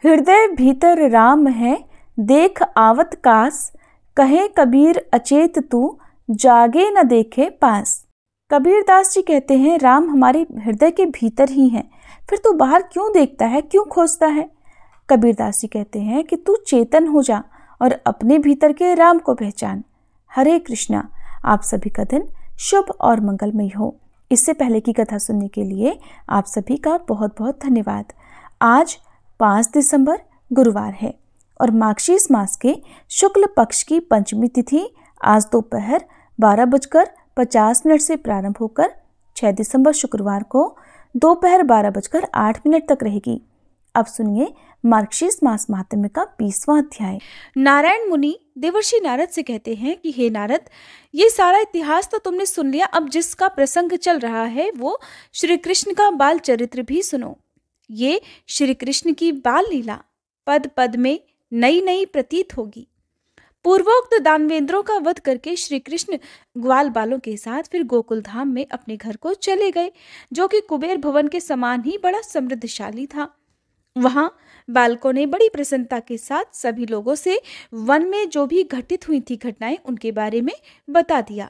हृदय भीतर राम है, देख आवत कास, कहे कबीर अचेत तू, जागे न देखे पास। कबीरदास जी कहते हैं, राम हमारे हृदय के भीतर ही हैं, फिर तू बाहर क्यों देखता है, क्यों खोजता है। कबीरदास जी कहते हैं कि तू चेतन हो जा और अपने भीतर के राम को पहचान। हरे कृष्णा। आप सभी का दिन शुभ और मंगलमय हो। इससे पहले की कथा सुनने के लिए आप सभी का बहुत बहुत धन्यवाद। आज 5 दिसंबर गुरुवार है और मार्गशीर्ष मास के शुक्ल पक्ष की पंचमी तिथि आज दोपहर 12:50 से प्रारंभ होकर 6 दिसंबर शुक्रवार को दोपहर 12:08 तक रहेगी। अब सुनिए मार्गशीर्ष मास महात्म्य का 20वां अध्याय। नारायण मुनि देवर्षि नारद से कहते हैं कि हे नारद, ये सारा इतिहास तो तुमने सुन लिया, अब जिसका प्रसंग चल रहा है वो श्री कृष्ण का बाल चरित्र भी सुनो। ये श्री कृष्ण की बाल लीला पद पद में नई नई प्रतीत होगी। पूर्वोक्त दानवेंद्रों का वध करके श्री कृष्ण ग्वाल बालों के साथ फिर गोकुल धाम में अपने घर को चले गए, जो कि कुबेर भवन के समान ही बड़ा समृद्धशाली था। वहां बालकों ने बड़ी प्रसन्नता के साथ सभी लोगों से वन में जो भी घटित हुई थी घटनाएं उनके बारे में बता दिया।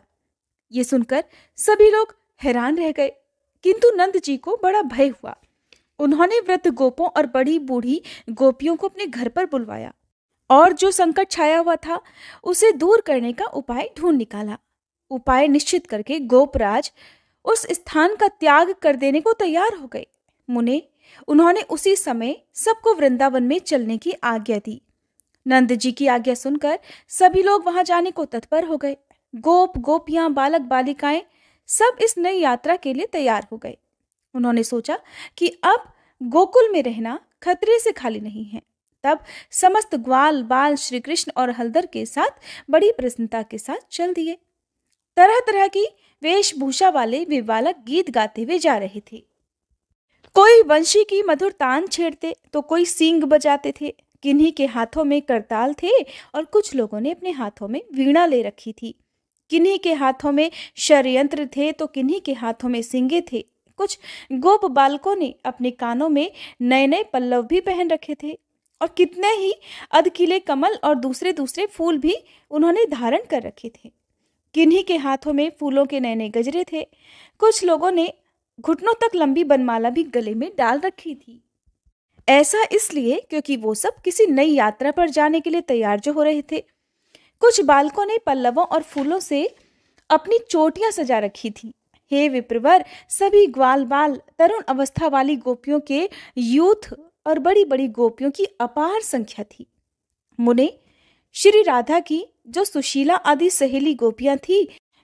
ये सुनकर सभी लोग हैरान रह गए, किंतु नंद जी को बड़ा भय हुआ। उन्होंने वृद्ध गोपों और बड़ी बूढ़ी गोपियों को अपने घर पर बुलवाया और जो संकट छाया हुआ था उसे दूर करने का उपाय ढूंढ निकाला। उपाय निश्चित करके गोपराज उस स्थान का त्याग कर देने को तैयार हो गए। मुने उन्होंने उसी समय सबको वृंदावन में चलने की आज्ञा दी। नंद जी की आज्ञा सुनकर सभी लोग वहां जाने को तत्पर हो गए। गोप गोपियां बालक बालिकाएं सब इस नई यात्रा के लिए तैयार हो गए। उन्होंने सोचा कि अब गोकुल में रहना खतरे से खाली नहीं है। तब समस्त ग्वाल बाल श्री कृष्ण और हलधर के साथ बड़ी प्रसन्नता के साथ चल दिए। तरह तरह की वेशभूषा वाले वे बालक गीत गाते हुए जा रहे थे। कोई वंशी की मधुर तान छेड़ते तो कोई सींग बजाते थे। किन्हीं के हाथों में करताल थे और कुछ लोगों ने अपने हाथों में वीणा ले रखी थी। किन्हीं के हाथों में षड्यंत्र थे तो किन्हीं के हाथों में सींगे थे। कुछ गोप बालकों ने अपने कानों में नए नए पल्लव भी पहन रखे थे और कितने ही अधखिले कमल और दूसरे दूसरे फूल भी उन्होंने धारण कर रखे थे। किन्हीं के हाथों में फूलों के नए नए गजरे थे। कुछ लोगों ने घुटनों तक लंबी बनमाला भी गले में डाल रखी थी। ऐसा इसलिए क्योंकि वो सब किसी नई यात्रा पर जाने के लिए तैयार जो हो रहे थे। कुछ बालकों ने पल्लवों और फूलों से अपनी चोटियां सजा रखी थी। हे विप्रवर, सभी ग्वाल बाल तरुण अवस्था वाली गोपियों के यूथ और बड़ी बड़ी गोपियों की अपार संख्या थी। मुने श्री राधा की जो सुशीला आदि सहेली गोपियां थी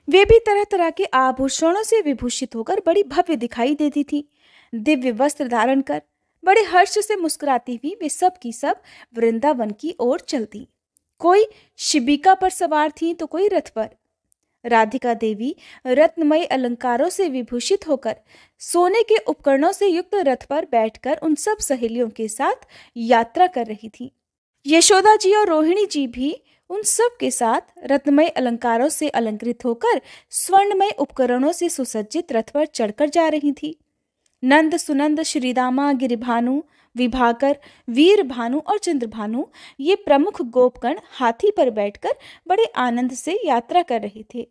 वे भी तरह तरह के आभूषणों से विभूषित होकर बड़ी भव्य दिखाई देती थी। दिव्य वस्त्र धारण कर बड़े हर्ष से मुस्कुराती हुई वे सब की सब वृंदावन की ओर चलती। कोई शिबिका पर सवार थी तो कोई रथ पर। राधिका देवी रत्नमय अलंकारों से विभूषित होकर सोने के उपकरणों से युक्त रथ पर बैठकर उन सब सहेलियों के साथ यात्रा कर रही थी। यशोदा जी और रोहिणी जी भी उन सब के साथ रत्नमय अलंकारों से अलंकृत होकर स्वर्णमय उपकरणों से सुसज्जित रथ पर चढ़कर जा रही थी। नंद सुनंद श्रीदामा गिरिभानु विभाकर वीर भानु और चंद्रभानु ये प्रमुख गोपगण हाथी पर बैठकर बड़े आनंद से यात्रा कर रहे थे।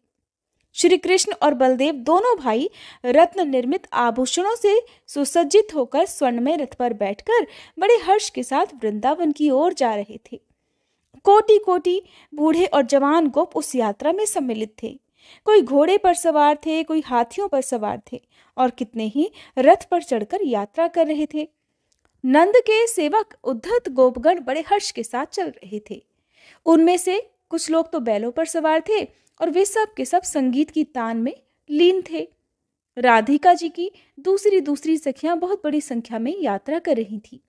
श्री कृष्ण और बलदेव दोनों भाई रत्न निर्मित आभूषणों से सुसज्जित होकर स्वर्णमय रथ पर बैठकर बड़े हर्ष के साथ वृंदावन की ओर जा रहे थे। कोटि कोटि बूढ़े और जवान गोप उस यात्रा में सम्मिलित थे। कोई घोड़े पर सवार थे, कोई हाथियों पर सवार थे और कितने ही रथ पर चढ़कर यात्रा कर रहे थे। नंद के सेवक उद्धत गोपगण बड़े हर्ष के साथ चल रहे थे। उनमें से कुछ लोग तो बैलों पर सवार थे और वे सब के सब संगीत की तान में लीन थे। राधिका जी की दूसरी सखियां बहुत बड़ी संख्या में यात्रा कर रही थी।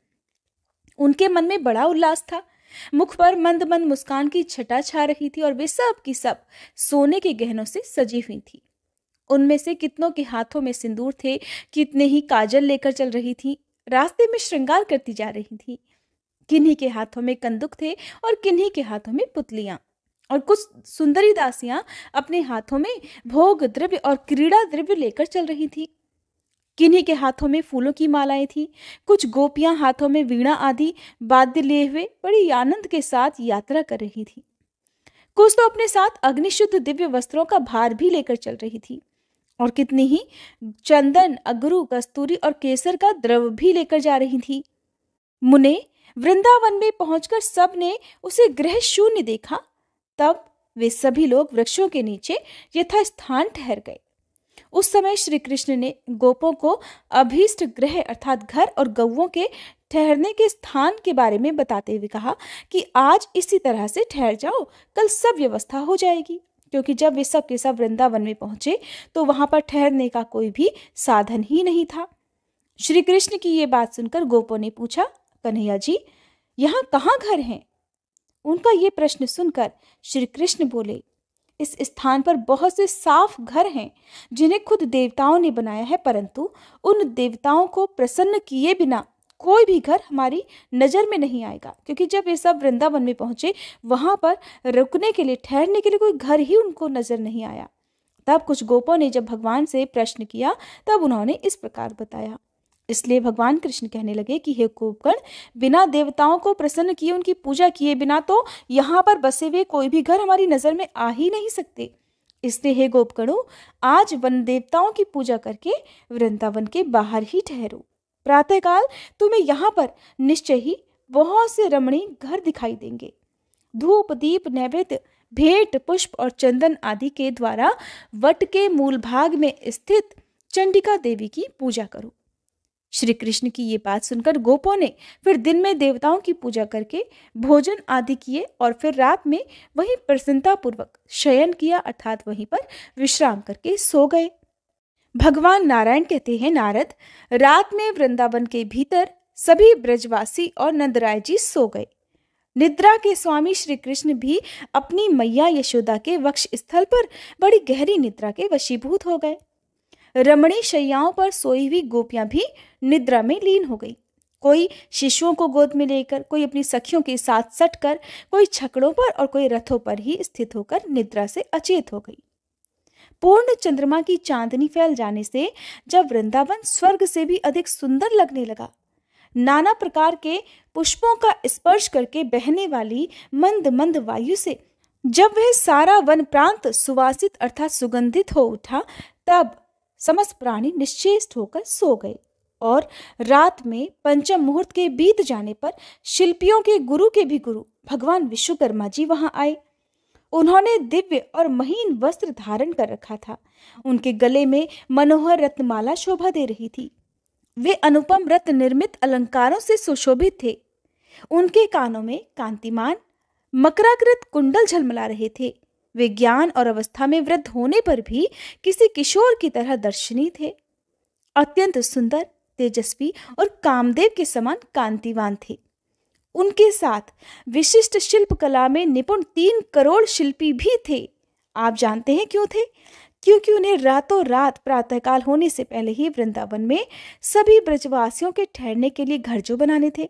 उनके मन में बड़ा उल्लास था। मुख पर मंद मंद मुस्कान की छटा छा रही थी और वे सब की सब सोने के गहनों से सजी हुई थी। उनमें से कितनों के हाथों में सिंदूर थे, कितने ही काजल लेकर चल रही थी, रास्ते में श्रृंगार करती जा रही थी। किन्हीं के हाथों में कंदुक थे और किन्हीं के हाथों में पुतलियां और कुछ सुंदरी दासियां अपने हाथों में भोग द्रव्य और क्रीड़ा द्रव्य लेकर चल रही थी। किन्हीं के हाथों में फूलों की मालाएं थी। कुछ गोपियां हाथों में वीणा आदि वाद्य लिए हुए बड़ी आनंद के साथ यात्रा कर रही थी। कुछ तो अपने साथ अग्निशुद्ध दिव्य वस्त्रों का भार भी लेकर चल रही थी, और कितनी ही चंदन, अगरू, कस्तूरी और केसर का द्रव भी लेकर जा रही थी। मुने वृंदावन में पहुंचकर सब ने उसे गृह शून्य देखा। तब वे सभी लोग वृक्षों के नीचे यथास्थान ठहर गए। उस समय श्री कृष्ण ने गोपों को अभीष्ट गृह अर्थात घर और गौओं के ठहरने के स्थान के बारे में बताते हुए कहा कि आज इसी तरह से ठहर जाओ, कल सब व्यवस्था हो जाएगी। क्योंकि जब वे सब के सब वृंदावन में पहुंचे तो वहां पर ठहरने का कोई भी साधन ही नहीं था। श्री कृष्ण की ये बात सुनकर गोपों ने पूछा, कन्हैया जी, यहाँ कहाँ घर हैं? उनका ये प्रश्न सुनकर श्री कृष्ण बोले, इस स्थान पर बहुत से साफ घर हैं जिन्हें खुद देवताओं ने बनाया है, परंतु उन देवताओं को प्रसन्न किए बिना कोई भी घर हमारी नजर में नहीं आएगा। क्योंकि जब ये सब वृंदावन में पहुंचे वहां पर रुकने के लिए, ठहरने के लिए कोई घर ही उनको नजर नहीं आया। तब कुछ गोपों ने जब भगवान से प्रश्न किया तब उन्होंने इस प्रकार बताया। इसलिए भगवान कृष्ण कहने लगे कि हे गोपगण, बिना देवताओं को प्रसन्न किए, उनकी पूजा किए बिना तो यहाँ पर बसे हुए कोई भी घर हमारी नजर में आ ही नहीं सकते। इसलिए हे गोपगणों, आज वन देवताओं की पूजा करके वृंदावन के बाहर ही ठहरो। प्रातःकाल तुम्हें यहाँ पर निश्चय ही बहुत से रमणीय घर दिखाई देंगे। धूप, दीप, नैवेद्य, भेंट, पुष्प और चंदन आदि के द्वारा वट के मूल भाग में स्थित चंडिका देवी की पूजा करो। श्री कृष्ण की ये बात सुनकर गोपों ने फिर दिन में देवताओं की पूजा करके भोजन आदि किए और फिर रात में वहीं प्रसन्नता पूर्वक शयन किया, अर्थात वहीं पर विश्राम करके सो गए। भगवान नारायण कहते हैं, नारद, रात में वृंदावन के भीतर सभी ब्रजवासी और नंदराय जी सो गए। निद्रा के स्वामी श्री कृष्ण भी अपनी मैया यशोदा के वक्ष स्थल पर बड़ी गहरी निद्रा के वशीभूत हो गए। रमणी शैयाओं पर सोई हुई गोपियां भी निद्रा में लीन हो गई। कोई शिशुओं को गोद में लेकर, कोई अपनी सखियों के साथ सटकर, कोई छकड़ों पर और कोई रथों पर ही स्थित होकर निद्रा से अचेत हो गई। पूर्ण चंद्रमा की चांदनी फैल जाने से जब वृंदावन स्वर्ग से भी अधिक सुंदर लगने लगा, नाना प्रकार के पुष्पों का स्पर्श करके बहने वाली मंद मंद वायु से जब वह सारा वन प्रांत सुवासित अर्थात सुगंधित हो उठा, तब समस्त प्राणी निश्चेष्ट होकर सो गए। और रात में पंचम मुहूर्त के बीत जाने पर शिल्पियों के गुरु के भी गुरु भगवान विश्वकर्मा जी वहां आए। उन्होंने दिव्य और महीन वस्त्र धारण कर रखा था। उनके गले में मनोहर रत्नमाला शोभा दे रही थी। वे अनुपम रत्न निर्मित अलंकारों से सुशोभित थे। उनके कानों में कांतिमान मकराकृत कुंडल झलमला रहे थे। वे ज्ञान और अवस्था में वृद्ध होने पर भी किसी किशोर की तरह दर्शनीय थे। अत्यंत सुंदर, तेजस्वी और कामदेव के समान कांतिवान थे। उनके साथ विशिष्ट शिल्प कला में निपुण 3 करोड़ शिल्पी भी थे। आप जानते हैं क्यों थे? क्योंकि उन्हें रातों रात प्रातःकाल होने से पहले ही वृंदावन में सभी ब्रजवासियों के ठहरने के लिए घर जो बनाने थे।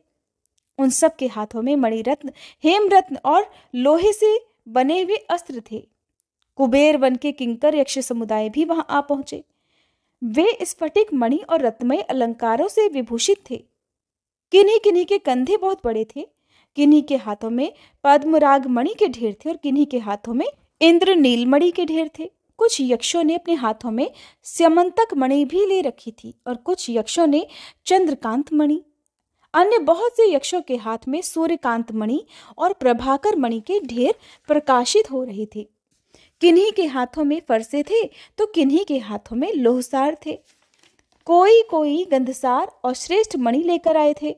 उन सब के हाथों में मणिरत्न, हेमरत्न और लोहे से बने हुए अस्त्र थे। कुबेर वन के किंकर यक्ष समुदाय भी वहां आ पहुंचे। वे स्फटिक मणि और रत्नमय अलंकारों से विभूषित थे। किन्हीं किन्हीं के कंधे बहुत बड़े थे, किन्हीं के हाथों में पद्मराग मणि के ढेर थे और किन्हीं के हाथों में इंद्र नीलमणि के ढेर थे। कुछ यक्षों ने अपने हाथों में स्यमंतक मणि भी ले रखी थी और कुछ यक्षों ने चंद्रकांत मणि। अन्य बहुत से यक्षों के हाथ में सूर्यकांत मणि और प्रभाकर मणि के ढेर प्रकाशित हो रहे थे। किन्हीं के हाथों में फरसे थे तो किन्हीं के हाथों में लोहसार थे। कोई कोई गंधसार और श्रेष्ठ मणि लेकर आए थे।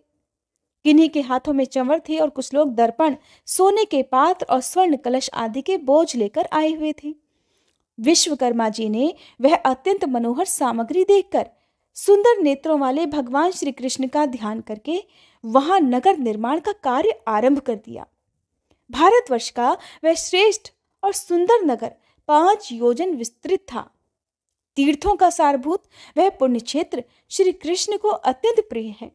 किन्हीं के हाथों में चंवर थे और कुछ लोग दर्पण, सोने के पात्र और स्वर्ण कलश आदि के बोझ लेकर आए हुए थे। विश्वकर्मा जी ने वह अत्यंत मनोहर सामग्री देखकर सुंदर नेत्रों वाले भगवान श्री कृष्ण का ध्यान करके वहां नगर निर्माण का कार्य आरंभ कर दिया। भारतवर्ष का वह श्रेष्ठ और सुंदर नगर 5 योजन विस्तृत था। तीर्थों का सारभूत वह पुण्य क्षेत्र श्री कृष्ण को अत्यंत प्रिय है।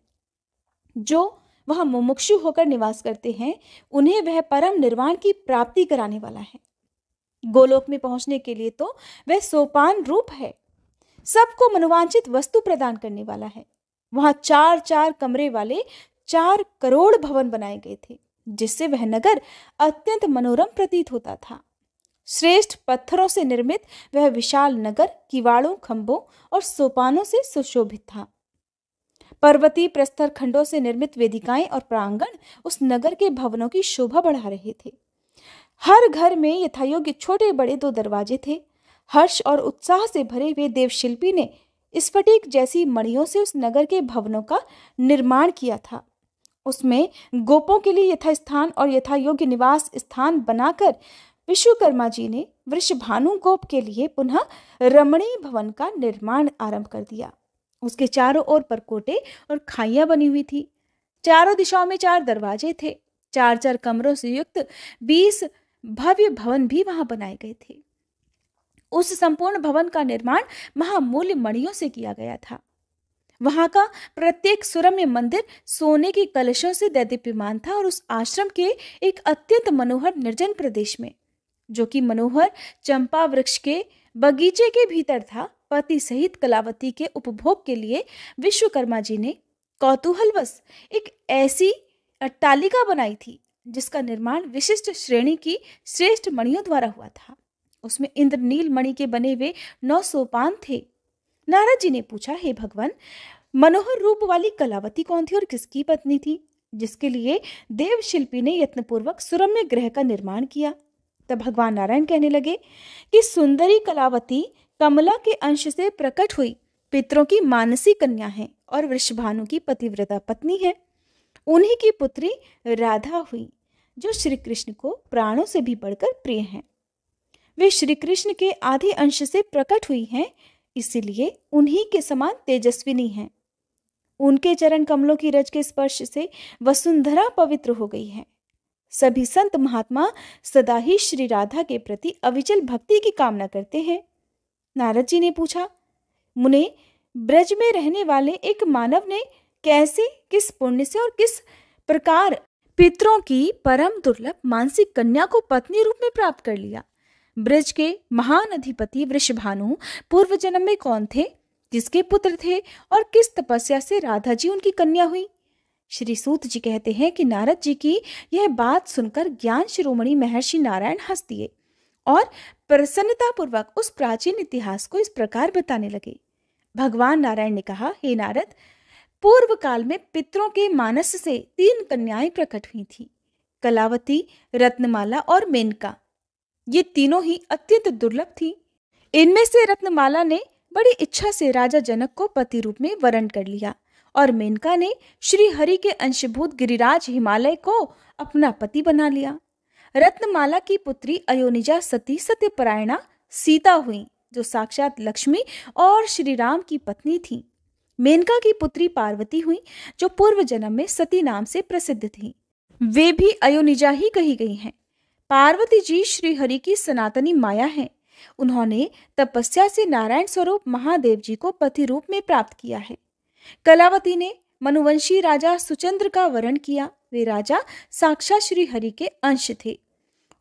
जो वहां मुमुक्षु होकर निवास करते हैं, उन्हें वह परम निर्वाण की प्राप्ति कराने वाला है। गोलोक में पहुंचने के लिए तो वह सोपान रूप है। सबको मनोवांछित वस्तु प्रदान करने वाला है। वहां 4-4 कमरे वाले 4 करोड़ भवन बनाए गए थे, जिससे वह नगर अत्यंत मनोरम प्रतीत होता था। श्रेष्ठ पत्थरों से निर्मित वह विशाल नगर किवाड़ों, खंभों और सोपानों से सुशोभित था। पर्वतीय प्रस्तर खंडों से निर्मित वेदिकाएं और प्रांगण उस नगर के भवनों की शोभा बढ़ा रहे थे। हर घर में यथायोग्य छोटे बड़े 2 दरवाजे थे। हर्ष और उत्साह से भरे हुए देवशिल्पी ने स्फटिक जैसी मणियों से उस नगर के भवनों का निर्माण किया था। उसमें गोपों के लिए यथास्थान और यथायोग्य निवास स्थान बनाकर विश्वकर्मा जी ने वृषभानु गोप के लिए पुनः रमणीय भवन का निर्माण आरंभ कर दिया। उसके चारों ओर परकोटे और खाइयां बनी हुई थी। चारों दिशाओं में 4 दरवाजे थे। 4-4 कमरों से युक्त 20 भव्य भवन भी वहां बनाए गए थे। उस संपूर्ण भवन का निर्माण महामूल्य मणियों से किया गया था। वहां का प्रत्येक सुरम्य मंदिर सोने के कलशों से दैदीप्यमान था और उस आश्रम के एक अत्यंत मनोहर निर्जन प्रदेश में, जो कि मनोहर चंपा वृक्ष के बगीचे के भीतर था, पति सहित कलावती के उपभोग के लिए विश्वकर्मा जी ने कौतूहलवश एक ऐसी अट्टालिका बनाई थी जिसका निर्माण विशिष्ट श्रेणी की श्रेष्ठ मणियों द्वारा हुआ था। उसमें इंद्रनील मणि के बने हुए 9 सोपान थे। नारद जी ने पूछा, हे भगवान, मनोहर रूप वाली कलावती कौन थी और किसकी पत्नी थी, जिसके लिए देवशिल्पी ने यत्नपूर्वक सुरम्य ग्रह का निर्माण किया? तब भगवान नारायण कहने लगे कि सुंदरी कलावती कमला के अंश से प्रकट हुई पितरों की मानसी कन्या है और वृषभानु की पतिव्रता पत्नी है। उन्हीं की पुत्री राधा हुई, जो श्री कृष्ण को प्राणों से भी बढ़कर प्रिय हैं। वे श्री कृष्ण के आधे अंश से प्रकट हुई हैं, इसलिए उन्हीं के समान तेजस्विनी हैं। उनके चरण कमलों की रज के स्पर्श से वसुंधरा पवित्र हो गई है। सभी संत महात्मा सदा ही श्री राधा के प्रति अविचल भक्ति की कामना करते हैं। नारद जी ने पूछा, मुने, ब्रज में रहने वाले एक मानव ने कैसे, किस पुण्य से और किस प्रकार पितरों की परम दुर्लभ मानसिक कन्या को पत्नी रूप में प्राप्त कर लिया? ब्रज के महान अधिपति वृषभानु पूर्व जन्म में कौन थे, किसके पुत्र थे और किस तपस्या से राधा जी उनकी कन्या हुई? श्री सूत जी कहते हैं कि नारद जी की यह बात सुनकर ज्ञान शिरोमणि महर्षि नारायण हंस दिए और प्रसन्नता पूर्वक उस प्राचीन इतिहास को इस प्रकार बताने लगे। भगवान नारायण ने कहा, हे नारद, पूर्व काल में पितरों के मानस से 3 कन्याएं प्रकट हुई थी, कलावती, रत्नमाला और मेनका। ये तीनों ही अत्यंत दुर्लभ थी। इनमें से रत्नमाला ने बड़ी इच्छा से राजा जनक को पति रूप में वरण कर लिया और मेनका ने श्री हरि के अंशभूत गिरिराज हिमालय को अपना पति बना लिया। रत्नमाला की पुत्री अयोनिजा सती सत्यपरायणा सीता हुई, जो साक्षात लक्ष्मी और श्री राम की पत्नी थी। मेनका की पुत्री पार्वती हुई, जो पूर्व जन्म में सती नाम से प्रसिद्ध थी। वे भी अयोनिजा ही कही गई हैं। पार्वती जी श्री हरि की सनातनी माया हैं। उन्होंने तपस्या से नारायण स्वरूप महादेव जी को पति रूप में प्राप्त किया है। कलावती ने मनुवंशी राजा सुचंद्र का वरण किया। वे राजा साक्षात श्री हरि के अंश थे।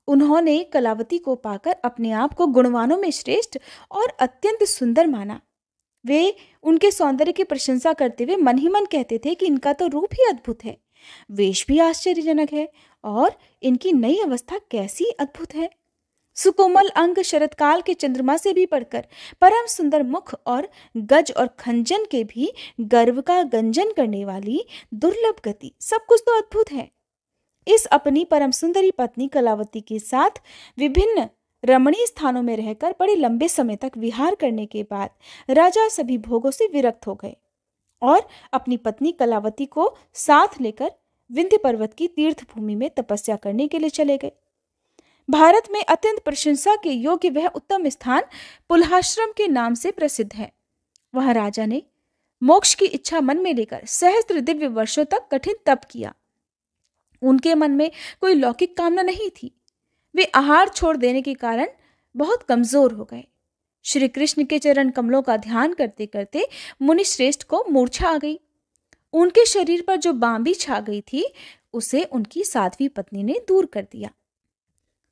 उन्होंने कलावती को पाकर अपने आप को गुणवानों में श्रेष्ठ और अत्यंत सुंदर माना। वे उनके सौंदर्य की प्रशंसा करते हुए मन ही मन कहते थे कि इनका तो रूप ही अद्भुत है, वेश भी आश्चर्यजनक है और इनकी नई अवस्था कैसी अद्भुत है। सुकोमल अंग शरतकाल के चंद्रमा से भी बढ़कर, परम सुंदर मुख और गज और खंजन के भी गर्व का गंजन करने वाली दुर्लभ गति, सब कुछ तो अद्भुत है। इस अपनी परम सुंदरी पत्नी कलावती के साथ विभिन्न रमणीय स्थानों में रहकर बड़े लंबे समय तक विहार करने के बाद राजा सभी भोगों से विरक्त हो गए और अपनी पत्नी कलावती को साथ लेकर विंध्य पर्वत की तीर्थ भूमि में तपस्या करने के लिए चले गए। भारत में अत्यंत प्रशंसा के योग्य वह उत्तम स्थान पुलहाश्रम के नाम से प्रसिद्ध है। वह राजा ने मोक्ष की इच्छा मन में लेकर सहस्त्र दिव्य वर्षों तक कठिन तप किया। उनके मन में कोई लौकिक कामना नहीं थी। वे आहार छोड़ देने के कारण बहुत कमजोर हो गए। श्री कृष्ण के चरण कमलों का ध्यान करते करते मुनि श्रेष्ठ को मूर्छा आ गई। उनके शरीर पर जो बांबी छा गई थी, उसे उनकी 7वीं पत्नी ने दूर कर दिया।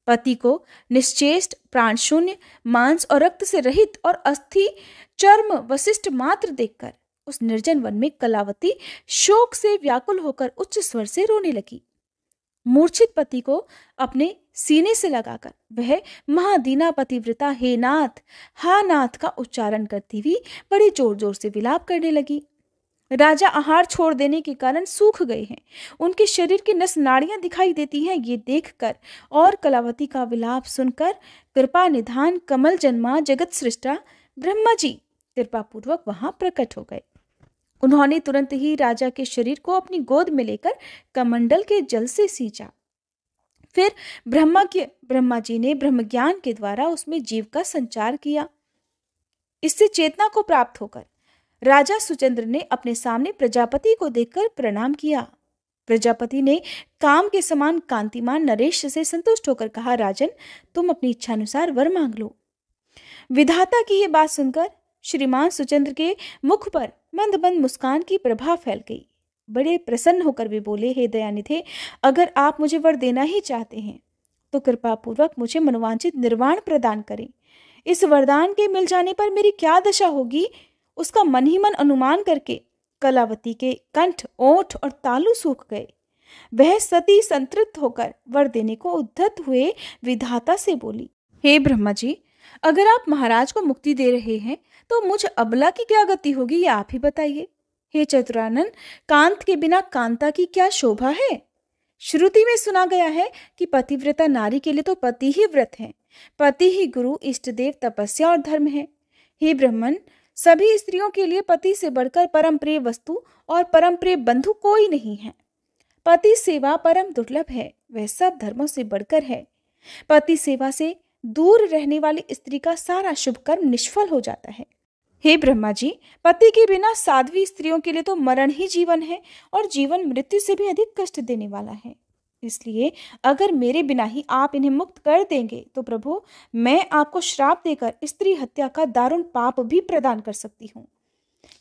पति को निश्चेष्ट, प्राण शून्य, मांस और रक्त से रहित और अस्थि चर्म वशिष्ठ मात्र देखकर उस निर्जन वन में कलावती शोक से व्याकुल होकर उच्च स्वर से रोने लगी। मूर्छित पति को अपने सीने से लगाकर वह महादीना पतिव्रता हे नाथ, हा नाथ का उच्चारण करती हुई बड़े जोर जोर से विलाप करने लगी। राजा आहार छोड़ देने के कारण सूख गए हैं, उनके शरीर की नस नाड़ियां दिखाई देती हैं। ये देखकर और कलावती का विलाप सुनकर कृपा निधान कमल जन्मा जगत सृष्टा ब्रह्मा जी कृपा पूर्वक वहां प्रकट हो गए। उन्होंने तुरंत ही राजा के शरीर को अपनी गोद में लेकर कमंडल के जल से सींचा। फिर ब्रह्मा जी ने ब्रह्म ज्ञान के द्वारा उसमें जीव का संचार किया। इससे चेतना को प्राप्त होकर राजा सुचंद्र ने अपने सामने प्रजापति को देखकर प्रणाम किया। प्रजापति ने काम के समान कांतिमान नरेश से संतुष्ट होकर कहा, राजन, तुम अपनी इच्छानुसार वर मांग लो। विधाता की यह बात सुनकर श्रीमान सुचंद्र के मुख पर मंद मंद मुस्कान की प्रभा फैल गई। बड़े प्रसन्न होकर वे बोले, हे दयानिधे, अगर आप मुझे वर देना ही चाहते हैं तो कृपा पूर्वक मुझे मनोवांछित निर्वाण प्रदान करें। इस वरदान के मिल जाने पर मेरी क्या दशा होगी, उसका मन ही मन अनुमान करके कलावती के कंठ, ओठ और तालु सूख गए। वह सती संतृप्त होकर वर देने को उद्धत हुए विधाता से बोली, हे ब्रह्मा जी, अगर आप महाराज को मुक्ति दे रहे हैं तो मुझ अबला की क्या गति होगी, ये आप ही बताइए। हे चतुरानन, कांत के बिना कांता की क्या शोभा है। श्रुति में सुना गया है कि पतिव्रता नारी के लिए तो पति ही व्रत है, पति ही गुरु, इष्ट देव, तपस्या और धर्म है। हे ब्राह्मण, सभी स्त्रियों के लिए पति से बढ़कर परम प्रिय वस्तु और परम प्रिय बंधु कोई नहीं है। पति सेवा परम दुर्लभ है, वह सब धर्मों से बढ़कर है। पति सेवा से दूर रहने वाली स्त्री का सारा शुभ कर्म निष्फल हो जाता है। हे ब्रह्मा जी, पति के बिना साध्वी स्त्रियों के लिए तो मरण ही जीवन है और जीवन मृत्यु से भी अधिक कष्ट देने वाला है। इसलिए अगर मेरे बिना ही आप इन्हें मुक्त कर देंगे तो प्रभु, मैं आपको श्राप देकर स्त्री हत्या का दारुण पाप भी प्रदान कर सकती हूँ।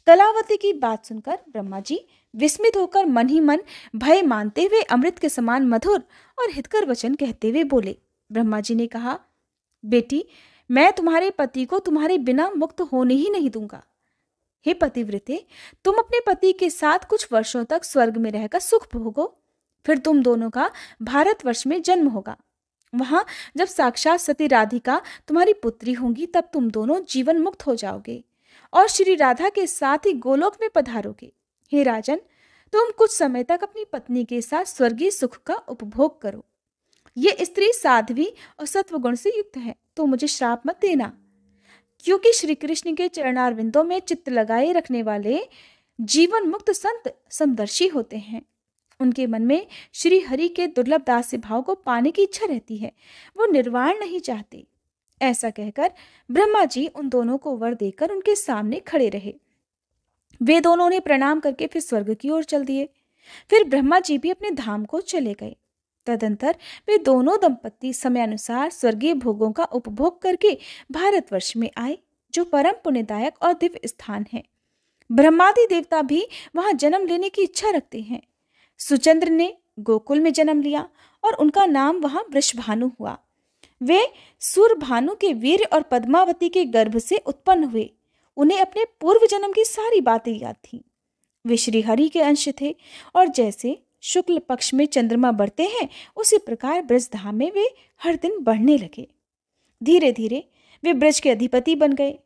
कलावती की बात सुनकर ब्रह्मा जी विस्मित होकर मन ही मन भय मानते हुए अमृत के समान मधुर और हितकर वचन कहते हुए बोले। ब्रह्मा जी ने कहा, बेटी, मैं तुम्हारे पति को तुम्हारे बिना मुक्त होने ही नहीं दूंगा। हे पतिव्रते, तुम अपने पति के साथ कुछ वर्षों तक स्वर्ग में रहकर सुख भोगो, फिर तुम दोनों का भारतवर्ष में जन्म होगा। वहां जब साक्षात सती राधिका तुम्हारी पुत्री होंगी तब तुम दोनों जीवन मुक्त हो जाओगे और श्री राधा के साथ ही गोलोक में पधारोगे। हे राजन, तुम कुछ समय तक अपनी पत्नी के साथ स्वर्गीय सुख का उपभोग करो। ये स्त्री साध्वी और सत्वगुण से युक्त है, तो मुझे श्राप मत देना, क्योंकि श्री कृष्ण के चरणारविंदों में चित्त लगाए रखने वाले जीवन मुक्त संत समदर्शी होते हैं। उनके मन में श्री हरि के दुर्लभ दास्य भाव को पाने की इच्छा रहती है, वो निर्वाण नहीं चाहते। ऐसा कहकर ब्रह्मा जी उन दोनों को वर देकर उनके सामने खड़े रहे। वे दोनों ने प्रणाम करके फिर स्वर्ग की ओर चल दिए। फिर ब्रह्मा जी भी अपने धाम को चले गए। तदंतर वे दोनों दंपत्ति समयानुसार स्वर्गीय भोगों का उपभोग करके भारतवर्ष में आए, जो परम पुण्यदायक और दिव्य स्थान है। ब्रह्मादि देवता भी वहां जन्म लेने की इच्छा रखते हैं। सुचंद्र ने गोकुल में जन्म लिया और उनका नाम वहां वृषभानु हुआ। वे सूरभानु के वीर और पद्मावती के गर्भ से उत्पन्न हुए। उन्हें अपने पूर्व जन्म की सारी बातें याद थीं। वे श्री हरि के अंश थे और जैसे शुक्ल पक्ष में चंद्रमा बढ़ते हैं, उसी प्रकार ब्रजधाम में वे हर दिन बढ़ने लगे। धीरे धीरे वे ब्रज के अधिपति बन गए।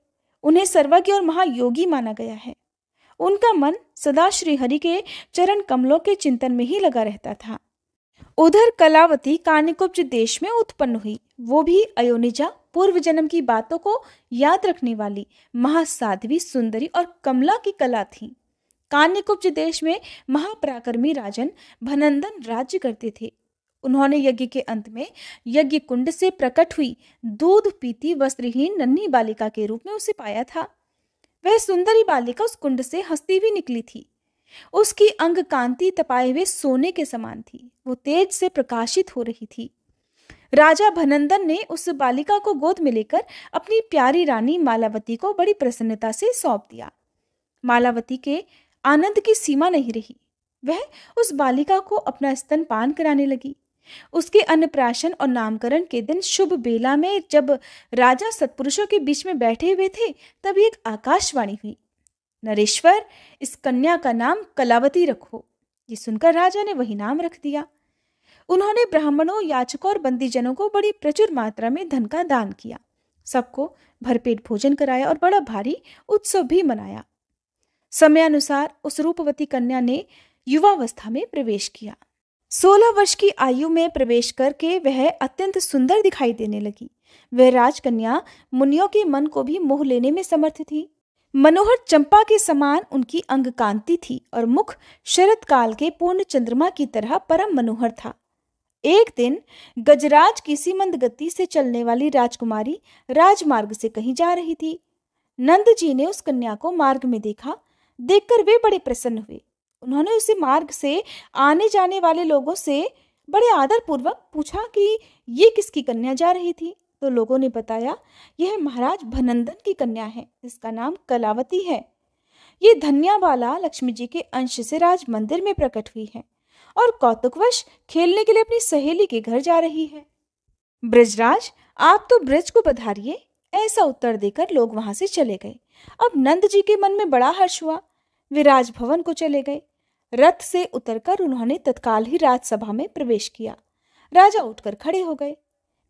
उन्हें सर्वज्ञ और महायोगी माना गया है। उनका मन सदा श्री हरि के चरण कमलों के चिंतन में ही लगा रहता था। उधर कलावती कानिकुब्ज देश में उत्पन्न हुई। वो भी अयोनिजा, पूर्व जन्म की बातों को याद रखने वाली महासाध्वी, सुंदरी और कमला की कला थी। कान्यकुब्ज देश में महापराक्रमी राजन भनंदन राज्य करते थे। उन्होंने यज्ञ के अंत में यज्ञ कुंड से प्रकट हुई दूध पीती वस्त्रहीन नन्ही बालिका के रूप में उसे पाया था। वह सुंदरी बालिका उस कुंड से हंसती हुई निकली थी। उसकी अंग कांति तपाए हुए सोने के समान थी। वो तेज से प्रकाशित हो रही थी। राजा भनंदन ने उस बालिका को गोद में लेकर अपनी प्यारी रानी मालावती को बड़ी प्रसन्नता से सौंप दिया। मालावती के आनंद की सीमा नहीं रही। वह उस बालिका को अपना स्तनपान कराने लगी। उसके अन्नप्राशन और नामकरण के दिन शुभ बेला में जब राजा सत्पुरुषों के बीच में बैठे हुए थे, तभी एक आकाशवाणी हुई, नरेश्वर, इस कन्या का नाम कलावती रखो। ये सुनकर राजा ने वही नाम रख दिया। उन्होंने ब्राह्मणों, याचकों और बंदीजनों को बड़ी प्रचुर मात्रा में धन का दान किया, सबको भरपेट भोजन कराया और बड़ा भारी उत्सव भी मनाया। समयानुसार उस रूपवती कन्या ने युवावस्था में प्रवेश किया। 16 वर्ष की आयु में प्रवेश करके वह अत्यंत सुंदर दिखाई देने लगी। वह राजकन्या मुनियों के मन को भी मोह लेने में समर्थ थी। मनोहर चंपा के समान उनकी अंग कांति थी और मुख शरद काल के पूर्ण चंद्रमा की तरह परम मनोहर था। एक दिन गजराज की सी मंद गति से चलने वाली राजकुमारी राजमार्ग से कहीं जा रही थी। नंद जी ने उस कन्या को मार्ग में देखा। देखकर वे बड़े प्रसन्न हुए। उन्होंने उसे मार्ग से आने जाने वाले लोगों से बड़े आदर पूर्वक पूछा कि ये किसकी कन्या जा रही थी। तो लोगों ने बताया, यह महाराज भनंदन की कन्या है, जिसका नाम कलावती है। ये धन्यावाला लक्ष्मी जी के अंश से राज मंदिर में प्रकट हुई है और कौतुकवश खेलने के लिए अपनी सहेली के घर जा रही है। ब्रजराज, आप तो ब्रज को पधारिए। ऐसा उत्तर देकर लोग वहां से चले गए। अब नंद जी के मन में बड़ा हर्ष हुआ। वे राजभवन को चले गए। रथ से उतरकर उन्होंने तत्काल ही राजसभा में प्रवेश किया। राजा उठकर खड़े हो गए।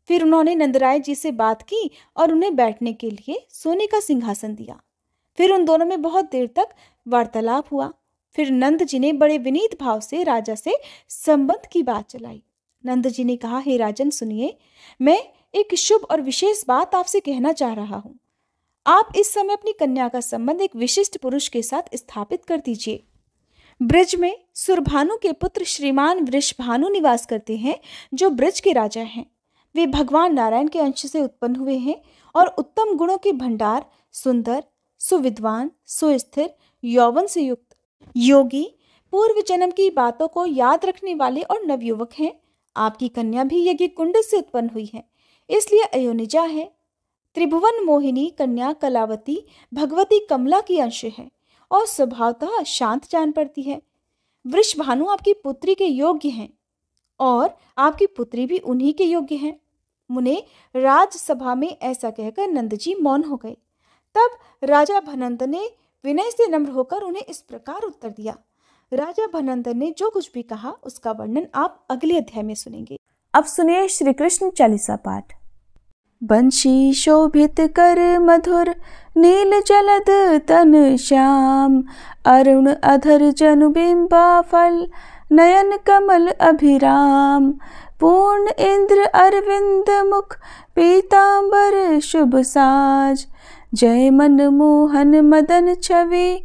फिर उन्होंने नंदराय जी से बात की और उन्हें बैठने के लिए सोने का सिंहासन दिया। फिर उन दोनों में बहुत देर तक वार्तालाप हुआ। फिर नंद जी ने बड़े विनीत भाव से राजा से संबंध की बात चलाई। नंद जी ने कहा, हे राजन सुनिए, मैं एक शुभ और विशेष बात आपसे कहना चाह रहा हूँ। आप इस समय अपनी कन्या का संबंध एक विशिष्ट पुरुष के साथ स्थापित कर दीजिए। ब्रज में सुरभानु के पुत्र श्रीमान वृषभानु निवास करते हैं, जो ब्रज के राजा हैं। वे भगवान नारायण के अंश से उत्पन्न हुए हैं और उत्तम गुणों के भंडार, सुंदर, सुविद्वान, सुस्थिर, यौवन से युक्त, योगी, पूर्व जन्म की बातों को याद रखने वाले और नवयुवक हैं। आपकी कन्या भी यज्ञ कुंड से उत्पन्न हुई है, इसलिए अयोनिजा है। त्रिभुवन मोहिनी कन्या कलावती भगवती कमला की अंश है और स्वभावतः शांत जान पड़ती है। वृषभानु आपकी पुत्री के योग्य हैं और आपकी पुत्री भी उन्हीं के योग्य हैं। मुने राजसभा में ऐसा कहकर नंद जी मौन हो गए। तब राजा भनंद ने विनय से नम्र होकर उन्हें इस प्रकार उत्तर दिया। राजा भनंद ने जो कुछ भी कहा उसका वर्णन आप अगले अध्याय में सुनेंगे। अब सुनिए श्री कृष्ण चालीसा पाठ। बंशी शोभित कर मधुर नील जलद तन श्याम, अरुण अधर जनु बिंबा फल नयन कमल अभिराम, पूर्ण इंद्र अरविंद मुख पीतांबर शुभ साज, जय मन मोहन मदन छवि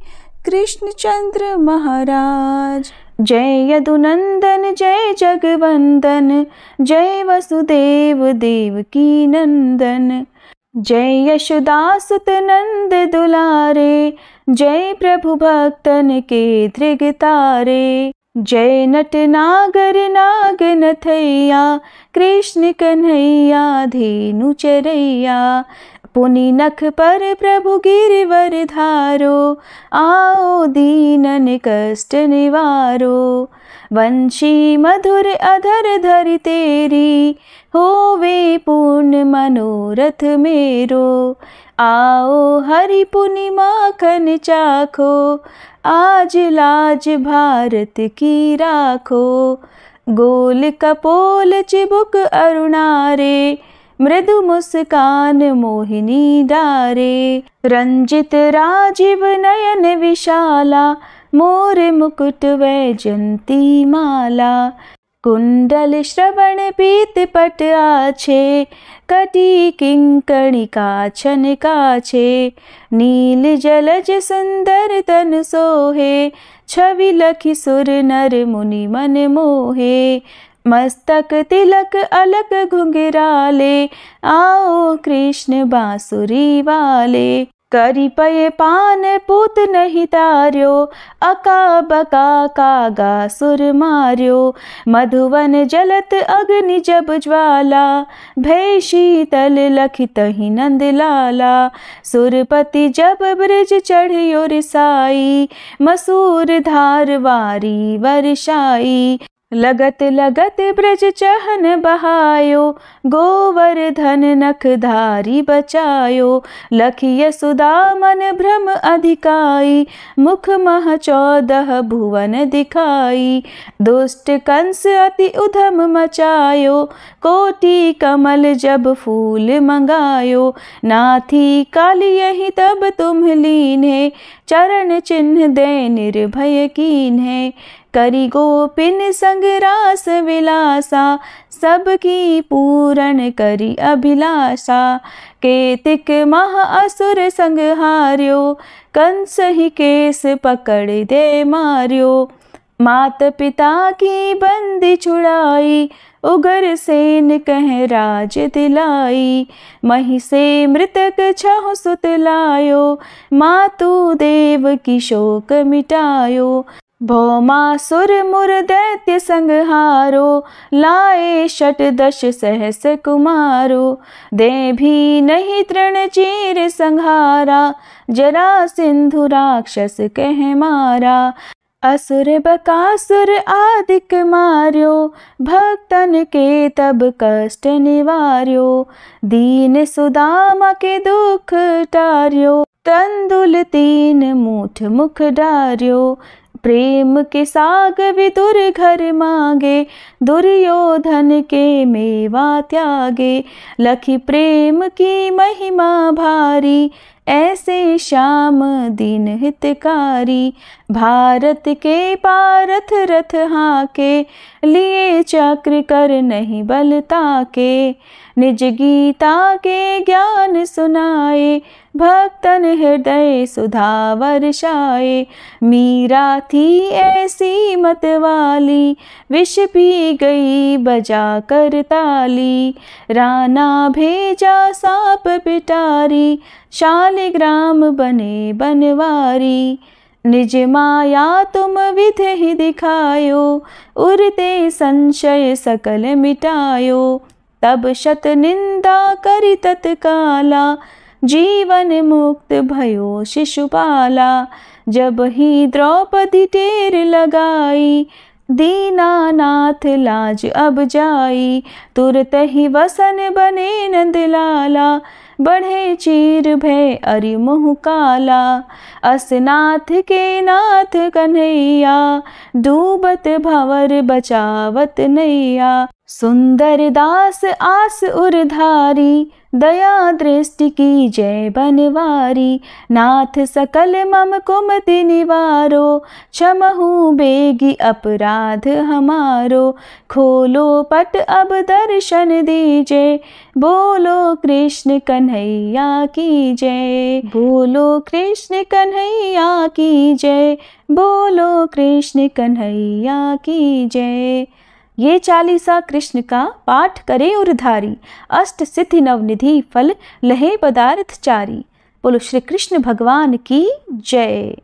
कृष्ण चंद्र महाराज। जय यदुनंदन जय जगवंदन, जय वसुदेव देवकी नंदन, जय यशोदासुत नंद दुलारे, जय प्रभु भक्तन के धृग तारे, जय नट नागर नाग नथैया, कृष्ण कन्हैया धेनु चरैया, पुनि नख पर प्रभु गिरिवर धारो, आओ दीनन कष्ट निवारो, वंशी मधुर अधर धरि तेरी, होवे पूर्ण मनोरथ मेरो, आओ हरि पुनि माखन चाखो, आज लाज भारत की राखो, गोल कपोल चिबुक अरुणारे, मृदु मुस्कान मोहिनी डारे, रंजित राजीव नयन विशाला, मोर मुकुट वैजंती माला, कुंडल श्रवण पीत पट आछे, कटी किंकणी काछन काछे, नील जलज सुंदर तन सोहे, छवि लखि सुर नर मुनि मन मोहे, मस्तक तिलक अलक घुंघराले, आओ कृष्ण बांसुरी वाले, करी पय पान पूत नहीं तार्यो, अका बका कागा सुर मार्यो, मधुवन जलत अग्नि जब ज्वाला, भय शीतल लखित ही नंद लाला, सुरपति जब ब्रज चढ़ियो रिसाई, मसूर धार वारी वर्षाई, लगत लगत ब्रज चहन बहायो, गोवर्धन नखधारी बचायो। लखी यशोदा मन भ्रम अधिकाई, मुख मह 14 भुवन दिखाई। दुष्ट कंस अति उधम मचायो, कोटि कमल जब फूल मंगायो। नाथी काली यही तब तुम लीन्हे, चरण चिन्ह दे निर्भय कीन्हे। करी गोपिन संग रास विलासा, सबकी पूरन करी अभिलाषा। केतिक मह असुर संग हार्यो, कंस ही केस पकड़ दे मार्यो। मात पिता की बंदी छुड़ाई, उगर सेन कह राज दिलाई। मही से मृतक 6 सुत लायो, मातु देव की शोक मिटायो। भौमासुर मुर दैत्य संहारो, लाए 18 सहस कुमारो। दे भी नहीं तृण चीर संहारा, जरा सिंधु राक्षस कह मारा। असुर बकासुर आदिक मार्यो, भक्तन के तब कष्ट निवार्यो। दीन सुदामा के दुख टार्यो, तंदुल 3 मूठ मुख डार्यो। प्रेम के साग विदुर घर मांगे, दुर्योधन के मेवा त्यागे। लखी प्रेम की महिमा भारी, ऐसे श्याम दीन हितकारी। भारत के पारथ रथ हाके, लिए चक्र कर नहीं बल ताके। निज गीता के ज्ञान सुनाए, भक्तन हृदय सुधा वर्षाए। मीरा थी ऐसी मत वाली, विष पी गई बजा कर ताली। राना भेजा सांप पिटारी, शालिग्राम बने बनवारी। निज माया तुम विधि ही दिखायो, उरते संशय सकल मिटायो। तब शत निंदा करि तत्काला, जीवन मुक्त भयो शिशुपाला। जब ही द्रौपदी टेर लगाई, दीनानाथ लाज अब जाई। तुरत ही वसन बने नंदलाला, बढ़े चीर भय अरि मुँह काला। असनाथ के नाथ कन्हैया, डूबत भंवर बचावत नैया। सुंदर दास आस उरधारी, दया दृष्टि की जय बनवारी। नाथ सकल मम कुमति निवारो, क्षमहु बेगी अपराध हमारो। खोलो पट अब दर्शन दीजे, बोलो कृष्ण कन्हैया की जय। बोलो कृष्ण कन्हैया की जय, बोलो कृष्ण कन्हैया की जय। ये 40 कृष्ण का पाठ करे उरधारी, अष्ट सिद्धि नवनिधि फल लहे पदार्थ चारी। बोलो श्री कृष्ण भगवान की जय।